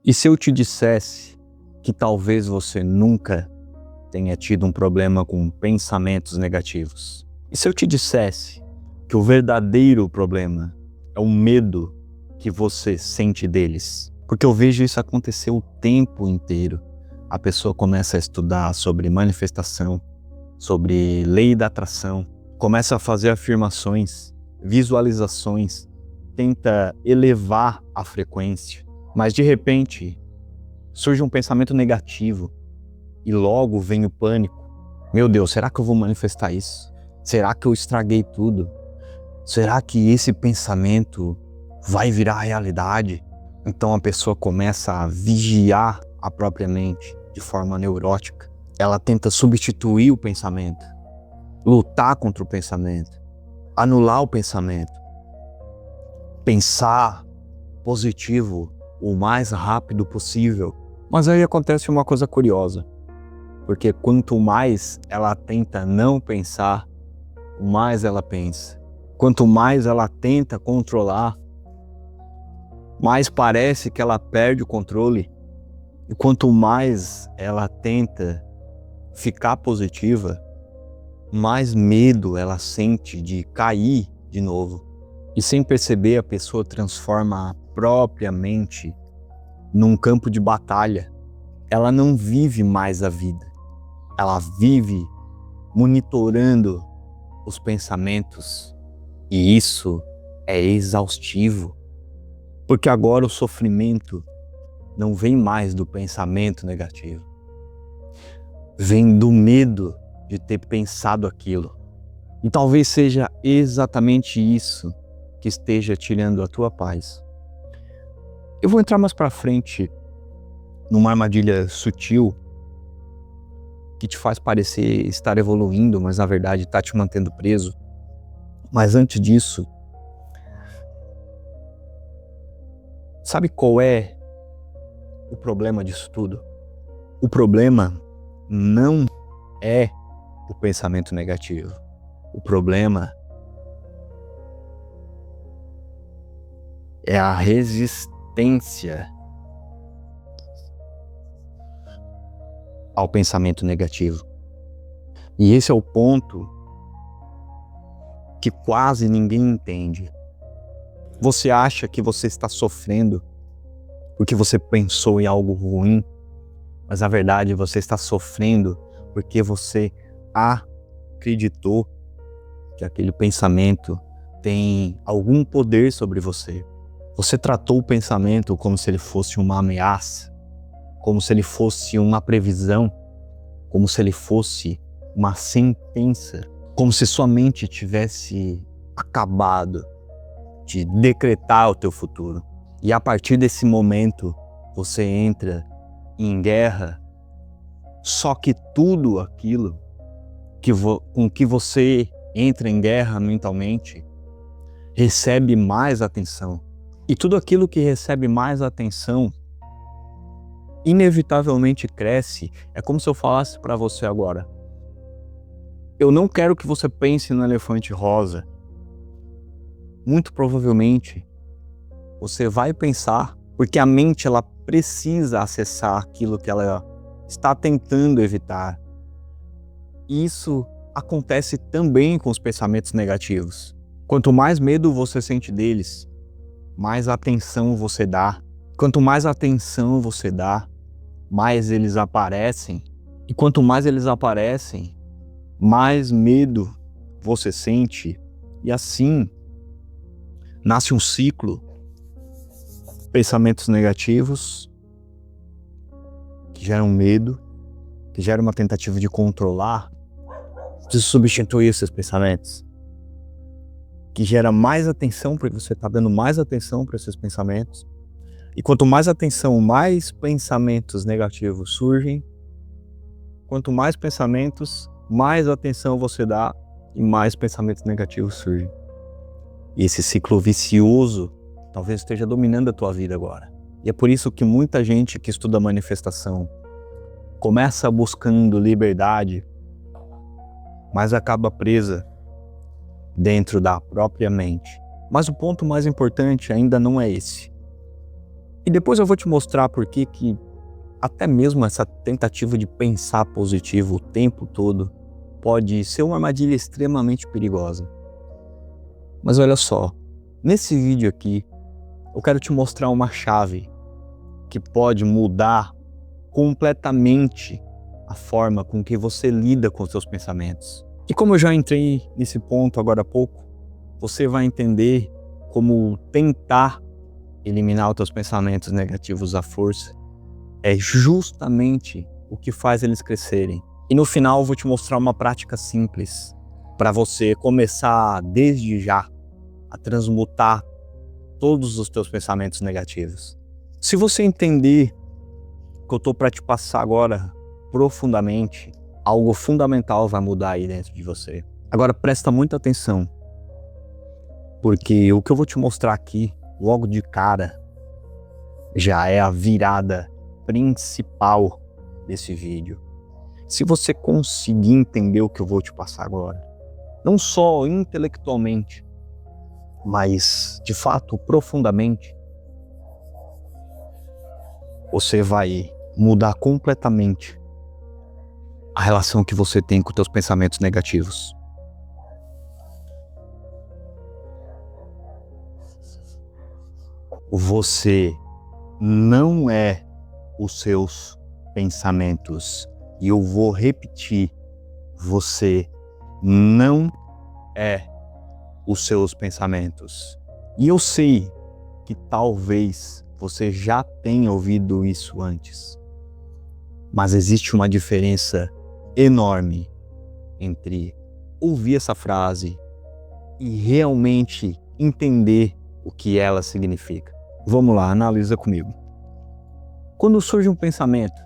E se eu te dissesse que talvez você nunca tenha tido um problema com pensamentos negativos? E se eu te dissesse que o verdadeiro problema é o medo que você sente deles? Porque eu vejo isso acontecer o tempo inteiro. A pessoa começa a estudar sobre manifestação, sobre lei da atração, começa a fazer afirmações, visualizações, tenta elevar a frequência, mas de repente surge um pensamento negativo e logo vem o pânico. Meu Deus, será que eu vou manifestar isso? Será que eu estraguei tudo? Será que esse pensamento vai virar realidade? Então a pessoa começa a vigiar a própria mente de forma neurótica. Ela tenta substituir o pensamento, lutar contra o pensamento, anular o pensamento, pensar positivo o mais rápido possível. Mas aí acontece uma coisa curiosa, porque quanto mais ela tenta não pensar, mais ela pensa. Quanto mais ela tenta controlar, mais parece que ela perde o controle. E quanto mais ela tenta ficar positiva, mais medo ela sente de cair de novo. E sem perceber, a pessoa transforma a própria mente num campo de batalha. Ela não vive mais a vida. Ela vive monitorando os pensamentos. E isso é exaustivo. Porque agora o sofrimento não vem mais do pensamento negativo. Vem do medo de ter pensado aquilo. E talvez seja exatamente isso que esteja tirando a tua paz. Eu vou entrar mais para frente numa armadilha sutil que te faz parecer estar evoluindo, mas na verdade está te mantendo preso. Mas antes disso, sabe qual é o problema disso tudo? O problema não é o pensamento negativo. O problema é a resistência ao pensamento negativo. E esse é o ponto que quase ninguém entende. Você acha que você está sofrendo porque você pensou em algo ruim, mas na verdade você está sofrendo porque você acreditou que aquele pensamento tem algum poder sobre você. Você tratou o pensamento como se ele fosse uma ameaça, como se ele fosse uma previsão, como se ele fosse uma sentença, como se sua mente tivesse acabado de decretar o teu futuro. E a partir desse momento, você entra em guerra, só que tudo aquilo com que você entra em guerra mentalmente recebe mais atenção. E tudo aquilo que recebe mais atenção inevitavelmente cresce. É como se eu falasse para você agora: eu não quero que você pense no elefante rosa. Muito provavelmente você vai pensar, porque a mente ela precisa acessar aquilo que ela está tentando evitar. Isso acontece também com os pensamentos negativos. Quanto mais medo você sente deles, mais atenção você dá. Quanto mais atenção você dá, mais eles aparecem. E quanto mais eles aparecem, mais medo você sente. E assim nasce um ciclo. Pensamentos negativos que geram medo, que geram uma tentativa de controlar. Preciso substituir esses pensamentos, que gera mais atenção, porque você está dando mais atenção para esses pensamentos. E quanto mais atenção, mais pensamentos negativos surgem. Quanto mais pensamentos, mais atenção você dá e mais pensamentos negativos surgem. E esse ciclo vicioso talvez esteja dominando a tua vida agora. E é por isso que muita gente que estuda manifestação começa buscando liberdade, mas acaba presa dentro da própria mente. Mas o ponto mais importante ainda não é esse. E depois eu vou te mostrar por que até mesmo essa tentativa de pensar positivo o tempo todo pode ser uma armadilha extremamente perigosa. Mas olha só, nesse vídeo aqui eu quero te mostrar uma chave que pode mudar completamente a forma com que você lida com os seus pensamentos. E como eu já entrei nesse ponto agora há pouco, você vai entender como tentar eliminar os teus pensamentos negativos à força é justamente o que faz eles crescerem. E no final eu vou te mostrar uma prática simples para você começar desde já a transmutar todos os teus pensamentos negativos. Se você entender o que eu estou para te passar agora profundamente, algo fundamental vai mudar aí dentro de você. Agora presta muita atenção, porque o que eu vou te mostrar aqui, logo de cara, já é a virada principal desse vídeo. Se você conseguir entender o que eu vou te passar agora, não só intelectualmente, mas de fato profundamente, você vai mudar completamente a relação que você tem com os teus pensamentos negativos. Você não é os seus pensamentos. E eu vou repetir, você não é os seus pensamentos. E eu sei que talvez você já tenha ouvido isso antes, mas existe uma diferença enorme entre ouvir essa frase e realmente entender o que ela significa. Vamos lá, analisa comigo. Quando surge um pensamento,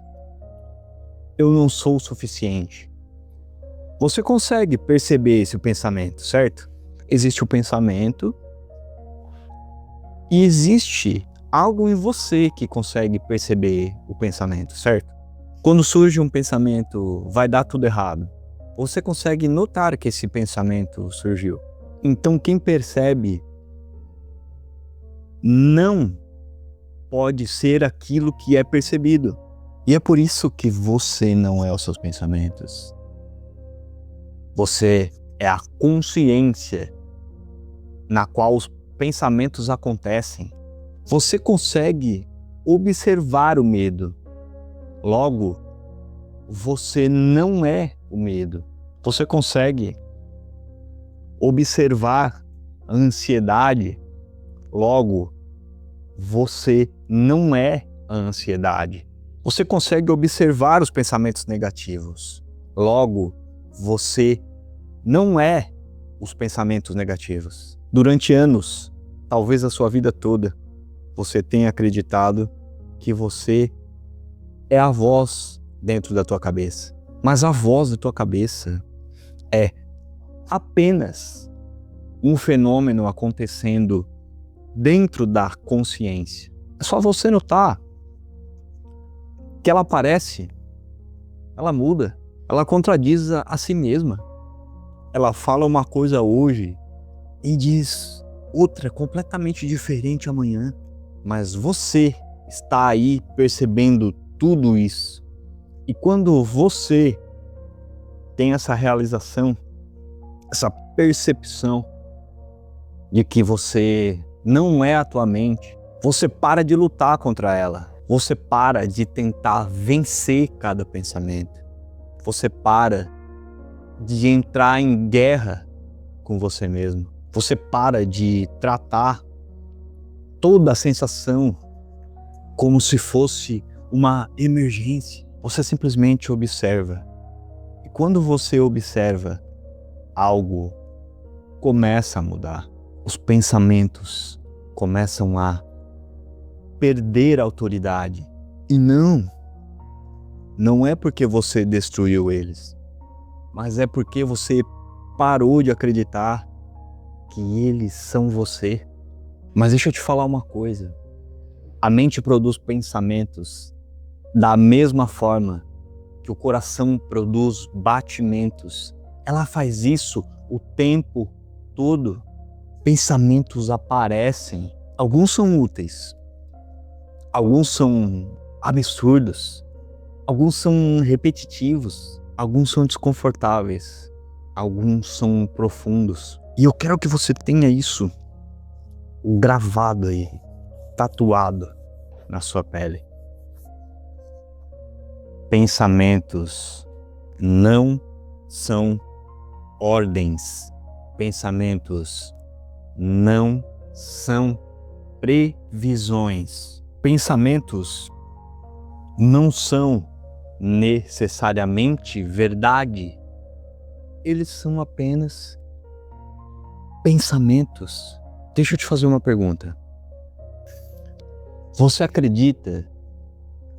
eu não sou o suficiente. Você consegue perceber esse pensamento, certo? Existe o pensamento e existe algo em você que consegue perceber o pensamento, certo? Quando surge um pensamento, vai dar tudo errado. Você consegue notar que esse pensamento surgiu. Então quem percebe não pode ser aquilo que é percebido. E é por isso que você não é os seus pensamentos. Você é a consciência na qual os pensamentos acontecem. Você consegue observar o medo. Logo, você não é o medo. Você consegue observar a ansiedade. Logo, você não é a ansiedade. Você consegue observar os pensamentos negativos. Logo, você não é os pensamentos negativos. Durante anos, talvez a sua vida toda, você tenha acreditado que você é a voz dentro da tua cabeça. Mas a voz da tua cabeça é apenas um fenômeno acontecendo dentro da consciência. É só você notar que ela aparece, ela muda, ela contradiz a si mesma. Ela fala uma coisa hoje e diz outra completamente diferente amanhã. Mas você está aí percebendo tudo isso. E quando você tem essa realização, essa percepção de que você não é a tua mente, você para de lutar contra ela. Você para de tentar vencer cada pensamento. Você para de entrar em guerra com você mesmo. Você para de tratar toda a sensação como se fosse uma emergência. Você simplesmente observa. E quando você observa, algo começa a mudar. Os pensamentos começam a perder a autoridade. E não é porque você destruiu eles, mas é porque você parou de acreditar que eles são você. Mas deixa eu te falar uma coisa. A mente produz pensamentos da mesma forma que o coração produz batimentos. Ela faz isso o tempo todo. Pensamentos aparecem. Alguns são úteis. Alguns são absurdos, alguns são repetitivos, alguns são desconfortáveis, alguns são profundos. E eu quero que você tenha isso gravado aí, tatuado na sua pele. Pensamentos não são ordens. Pensamentos não são previsões. Pensamentos não são necessariamente verdade. Eles são apenas pensamentos. Deixa eu te fazer uma pergunta. Você acredita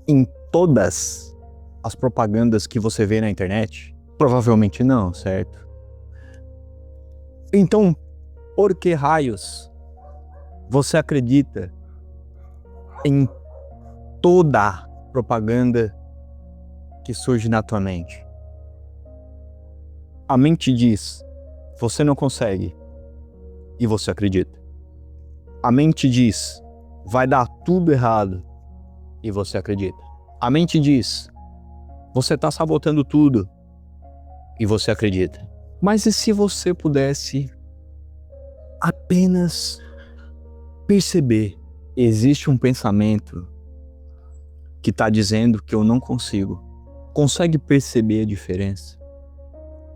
em todas as propagandas que você vê na internet? Provavelmente não, certo? Então, por que raios você acredita em toda propaganda que surge na tua mente? A mente diz, você não consegue, e você acredita. A mente diz, vai dar tudo errado, e você acredita. A mente diz, você está sabotando tudo, e você acredita. Mas e se você pudesse apenas perceber, existe um pensamento que está dizendo que eu não consigo. Consegue perceber a diferença?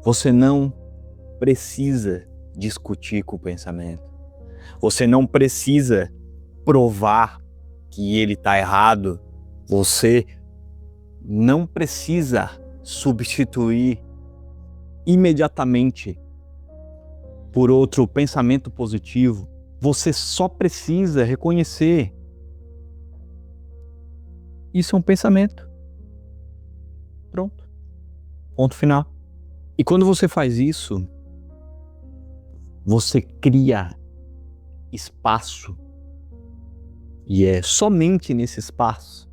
Você não precisa discutir com o pensamento. Você não precisa provar que ele está errado. Você não precisa substituir imediatamente por outro pensamento positivo. Você só precisa reconhecer. Isso é um pensamento. Pronto. Ponto final. E quando você faz isso, você cria espaço. E é somente nesse espaço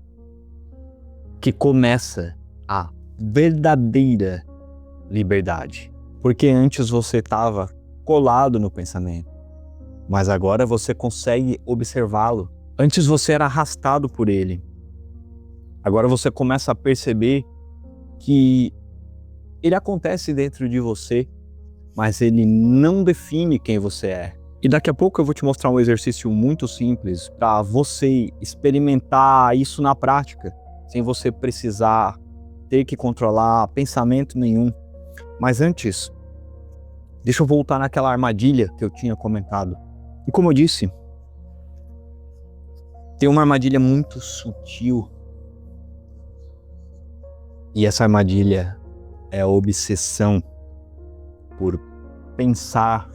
que começa a verdadeira liberdade. Porque antes você estava colado no pensamento, mas agora você consegue observá-lo. Antes você era arrastado por ele. Agora você começa a perceber que ele acontece dentro de você, mas ele não define quem você é. E daqui a pouco eu vou te mostrar um exercício muito simples para você experimentar isso na prática, sem você precisar ter que controlar pensamento nenhum. Mas antes, deixa eu voltar naquela armadilha que eu tinha comentado. E como eu disse, tem uma armadilha muito sutil. E essa armadilha é a obsessão por pensar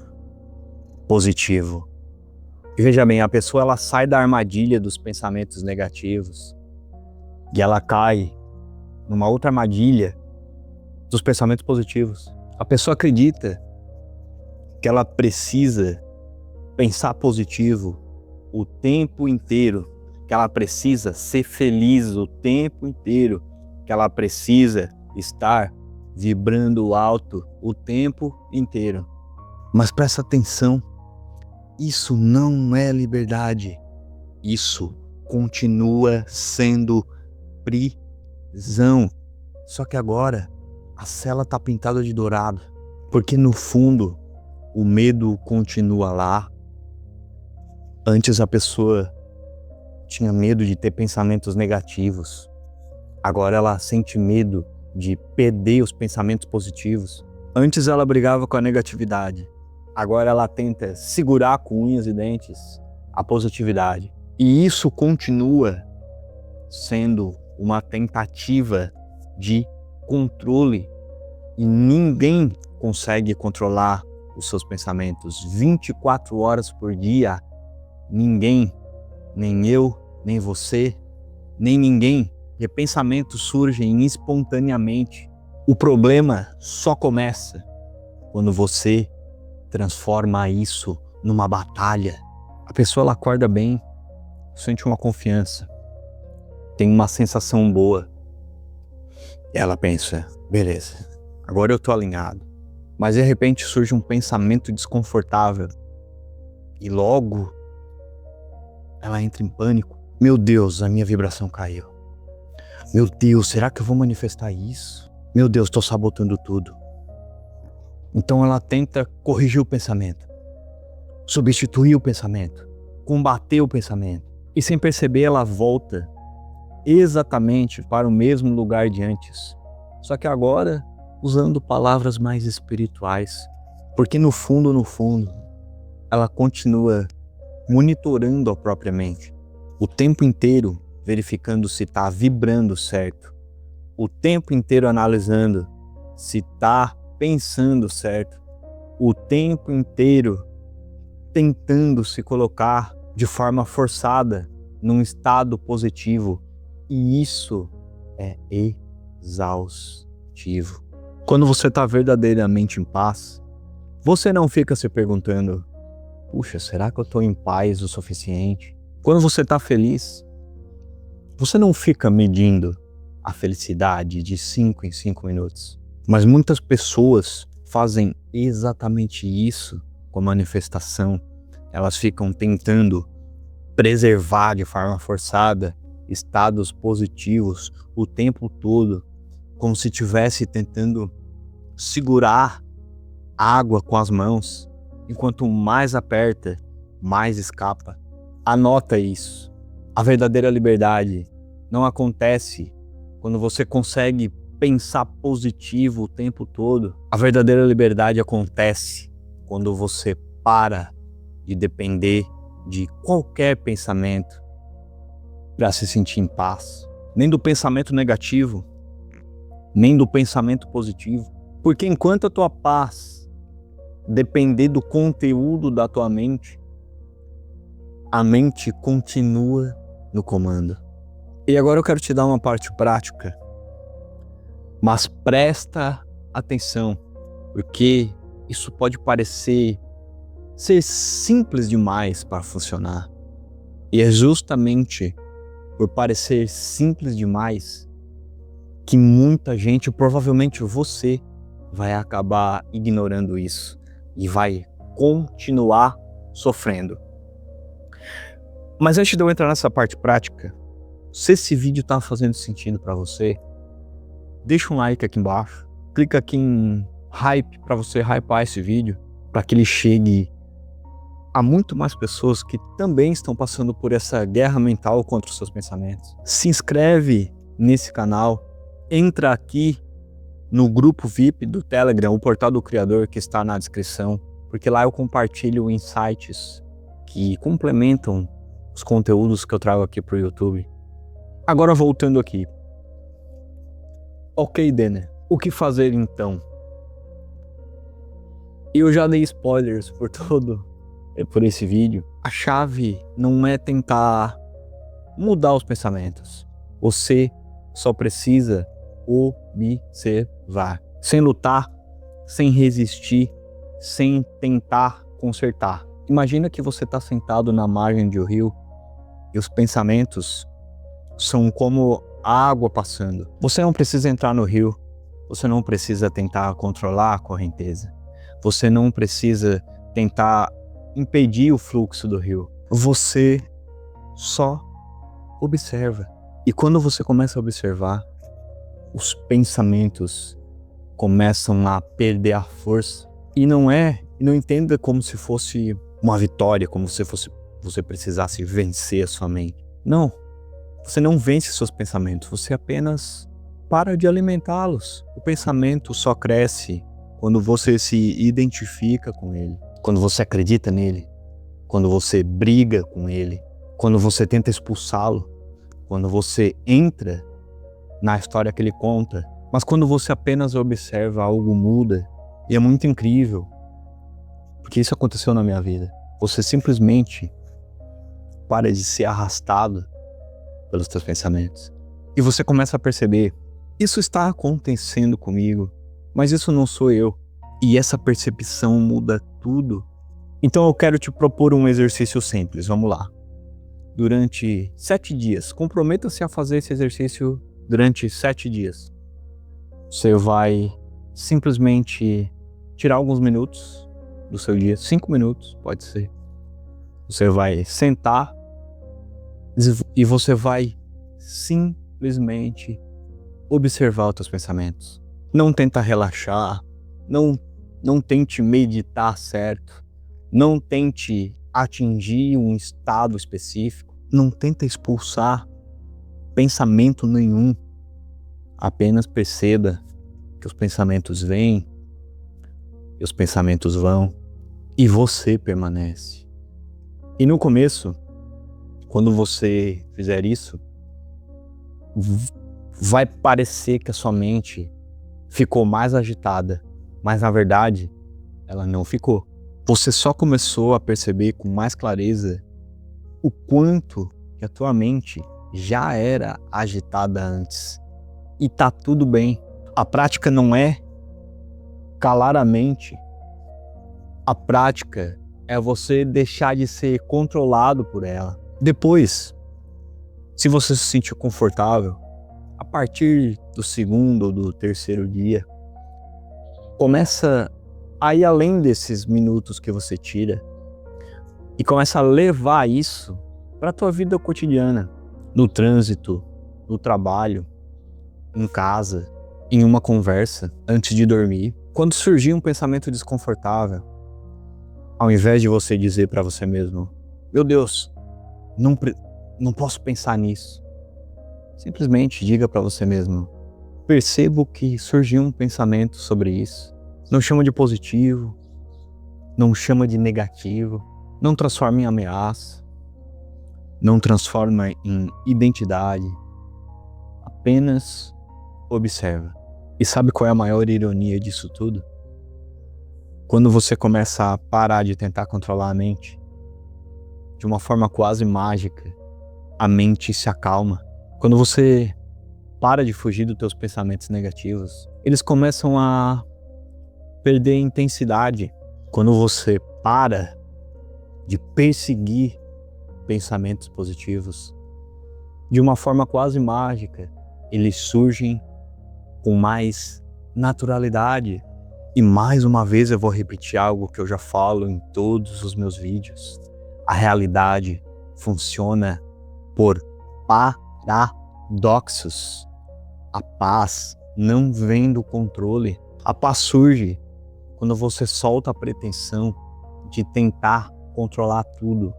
positivo. E veja bem, a pessoa ela sai da armadilha dos pensamentos negativos e ela cai numa outra armadilha dos pensamentos positivos. A pessoa acredita que ela precisa pensar positivo o tempo inteiro, que ela precisa ser feliz o tempo inteiro, que ela precisa estar vibrando alto o tempo inteiro. Mas presta atenção, isso não é liberdade. Isso continua sendo prisão. Só que agora a cela está pintada de dourado, porque no fundo o medo continua lá. Antes a pessoa tinha medo de ter pensamentos negativos. Agora ela sente medo de perder os pensamentos positivos. Antes ela brigava com a negatividade. Agora ela tenta segurar com unhas e dentes a positividade. E isso continua sendo uma tentativa de controle. E ninguém consegue controlar os seus pensamentos 24 horas por dia. Ninguém, nem eu, nem você, nem ninguém. E pensamentos surgem espontaneamente. O problema só começa quando você transforma isso numa batalha. A pessoa ela acorda bem, sente uma confiança, tem uma sensação boa. E ela pensa, beleza, agora eu tô alinhado. Mas de repente surge um pensamento desconfortável e logo ela entra em pânico. Meu Deus, a minha vibração caiu. Meu Deus, será que eu vou manifestar isso? Meu Deus, estou sabotando tudo. Então ela tenta corrigir o pensamento, substituir o pensamento, combater o pensamento. E sem perceber, ela volta exatamente para o mesmo lugar de antes. Só que agora usando palavras mais espirituais. Porque no fundo, ela continua monitorando a própria mente. O tempo inteiro verificando se está vibrando certo. O tempo inteiro analisando se está pensando certo. O tempo inteiro tentando se colocar de forma forçada num estado positivo. E isso é exaustivo. Quando você está verdadeiramente em paz, você não fica se perguntando: puxa, será que eu estou em paz o suficiente? Quando você está feliz, você não fica medindo a felicidade de 5 em 5 minutos. Mas muitas pessoas fazem exatamente isso com a manifestação. Elas ficam tentando preservar de forma forçada estados positivos o tempo todo, como se estivesse tentando segurar água com as mãos. E quanto mais aperta, mais escapa. Anota isso. A verdadeira liberdade não acontece quando você consegue pensar positivo o tempo todo. A verdadeira liberdade acontece quando você para de depender de qualquer pensamento para se sentir em paz. Nem do pensamento negativo, nem do pensamento positivo. Porque enquanto a tua paz depender do conteúdo da tua mente, a mente continua no comando. E agora eu quero te dar uma parte prática, mas presta atenção, porque isso pode parecer ser simples demais para funcionar. E é justamente por parecer simples demais que muita gente, provavelmente você, vai acabar ignorando isso e vai continuar sofrendo. Mas antes de eu entrar nessa parte prática, se esse vídeo está fazendo sentido para você, deixa um like aqui embaixo, clica aqui em hype para você hypar esse vídeo, para que ele chegue a muito mais pessoas que também estão passando por essa guerra mental contra os seus pensamentos. Se inscreve nesse canal, entra aqui no grupo VIP do Telegram, o Portal do Criador, que está na descrição, porque lá eu compartilho insights que complementam os conteúdos que eu trago aqui para o YouTube. Agora voltando aqui. Ok, Denner, o que fazer então? Eu já dei spoilers por esse vídeo. A chave não é tentar mudar os pensamentos. Você só precisa observar, sem lutar, sem resistir, sem tentar consertar. Imagina que você está sentado na margem de um rio e os pensamentos são como a água passando. Você não precisa entrar no rio, você não precisa tentar controlar a correnteza, você não precisa tentar impedir o fluxo do rio. Você só observa. E quando você começa a observar, os pensamentos começam a perder a força. E não entenda como se fosse uma vitória, como se você precisasse vencer a sua mente. Não, você não vence seus pensamentos, você apenas para de alimentá-los. O pensamento só cresce quando você se identifica com ele, quando você acredita nele, quando você briga com ele, quando você tenta expulsá-lo, quando você entra na história que ele conta. Mas quando você apenas observa, algo muda. E é muito incrível, porque isso aconteceu na minha vida. Você simplesmente para de ser arrastado pelos teus pensamentos. E você começa a perceber, isso está acontecendo comigo, mas isso não sou eu. E essa percepção muda tudo. Então eu quero te propor um exercício simples, vamos lá. Durante 7 dias, comprometa-se a fazer esse exercício durante 7 dias. Você vai simplesmente tirar alguns minutos do seu dia, 5 minutos pode ser. Você vai sentar e você vai simplesmente observar os teus pensamentos. Não tenta relaxar, não tente meditar certo, não tente atingir um estado específico, não tenta expulsar pensamento nenhum. Apenas perceba que os pensamentos vêm e os pensamentos vão e você permanece. E no começo, quando você fizer isso, vai parecer que a sua mente ficou mais agitada, mas na verdade ela não ficou. Você só começou a perceber com mais clareza o quanto que a tua mente já era agitada antes. E tá tudo bem. A prática não é calar a mente. A prática é você deixar de ser controlado por ela. Depois, se você se sentir confortável, a partir do segundo ou do terceiro dia, começa a ir além desses minutos que você tira e começa a levar isso para a tua vida cotidiana, no trânsito, no trabalho, em casa, em uma conversa, antes de dormir. Quando surgir um pensamento desconfortável, ao invés de você dizer para você mesmo, meu Deus, não posso pensar nisso. Simplesmente diga para você mesmo, percebo que surgiu um pensamento sobre isso. Não chama de positivo, não chama de negativo, não transforma em ameaça, não transforma em identidade, apenas observa. E sabe qual é a maior ironia disso tudo? Quando você começa a parar de tentar controlar a mente, de uma forma quase mágica, a mente se acalma. Quando você para de fugir dos teus pensamentos negativos, eles começam a perder intensidade. Quando você para de perseguir pensamentos positivos, de uma forma quase mágica, eles surgem com mais naturalidade. E mais uma vez eu vou repetir algo que eu já falo em todos os meus vídeos. A realidade funciona por paradoxos. A paz não vem do controle. A paz surge quando você solta a pretensão de tentar controlar tudo.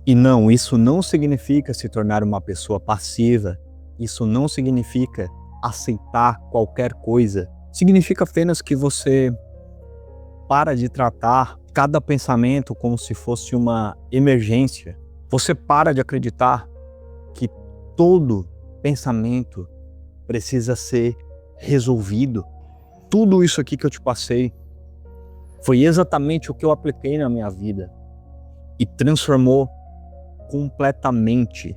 E não, isso não significa se tornar uma pessoa passiva. Isso não significa aceitar qualquer coisa. Significa apenas que você para de tratar cada pensamento como se fosse uma emergência. Você para de acreditar que todo pensamento precisa ser resolvido. Tudo isso aqui que eu te passei foi exatamente o que eu apliquei na minha vida e transformou completamente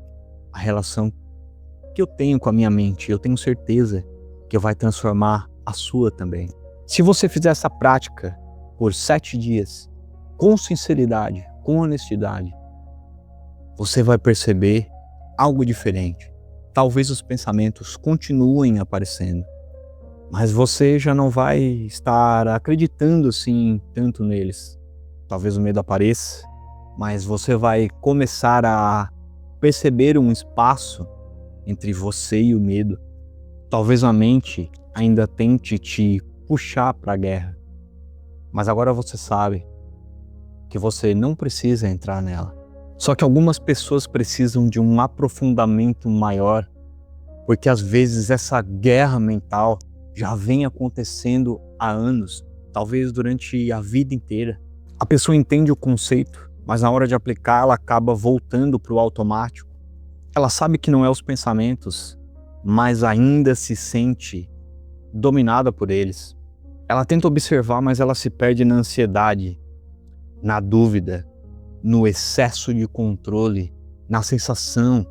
a relação que eu tenho com a minha mente. Eu tenho certeza que vai transformar a sua também. Se você fizer essa prática por 7 dias, com sinceridade, com honestidade, você vai perceber algo diferente. Talvez os pensamentos continuem aparecendo, mas você já não vai estar acreditando assim tanto neles. Talvez o medo apareça, mas você vai começar a perceber um espaço entre você e o medo. Talvez a mente ainda tente te puxar para a guerra, mas agora você sabe que você não precisa entrar nela. Só que algumas pessoas precisam de um aprofundamento maior, porque às vezes essa guerra mental já vem acontecendo há anos, talvez durante a vida inteira. A pessoa entende o conceito, mas na hora de aplicar ela acaba voltando para o automático. Ela sabe que não é os pensamentos, mas ainda se sente dominada por eles. Ela tenta observar, mas ela se perde na ansiedade, na dúvida, no excesso de controle, na sensação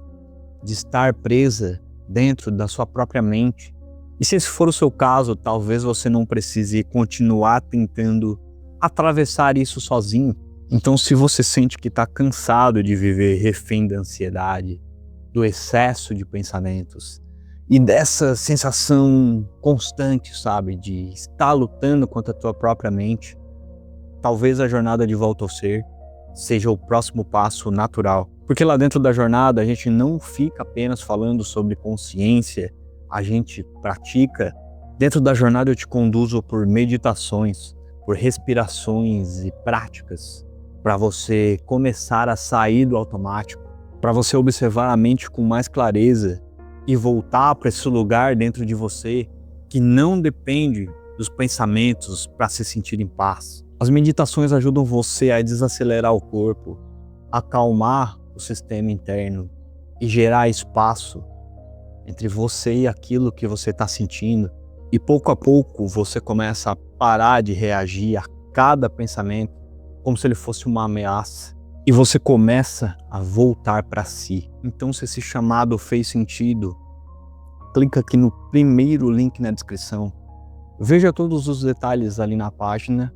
de estar presa dentro da sua própria mente. E se esse for o seu caso, talvez você não precise continuar tentando atravessar isso sozinho. Então, se você sente que está cansado de viver refém da ansiedade, do excesso de pensamentos e dessa sensação constante, sabe, de estar lutando contra a tua própria mente, talvez a jornada de volta ao ser seja o próximo passo natural. Porque lá dentro da jornada a gente não fica apenas falando sobre consciência, a gente pratica. Dentro da jornada eu te conduzo por meditações, por respirações e práticas, para você começar a sair do automático, para você observar a mente com mais clareza e voltar para esse lugar dentro de você que não depende dos pensamentos para se sentir em paz. As meditações ajudam você a desacelerar o corpo, acalmar o sistema interno e gerar espaço entre você e aquilo que você está sentindo. E pouco a pouco você começa a parar de reagir a cada pensamento como se ele fosse uma ameaça. E você começa a voltar para si. Então, se esse chamado fez sentido, clica aqui no primeiro link na descrição. Veja todos os detalhes ali na página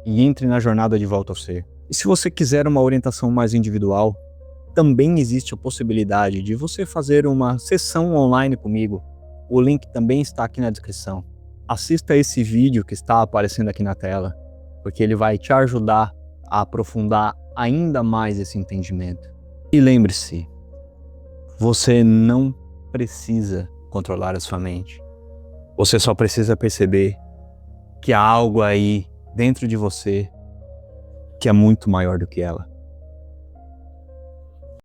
e entre na jornada de volta ao ser. E se você quiser uma orientação mais individual, também existe a possibilidade de você fazer uma sessão online comigo. O link também está aqui na descrição. Assista esse vídeo que está aparecendo aqui na tela, porque ele vai te ajudar a aprofundar ainda mais esse entendimento. E lembre-se, você não precisa controlar a sua mente. Você só precisa perceber que há algo aí dentro de você que é muito maior do que ela.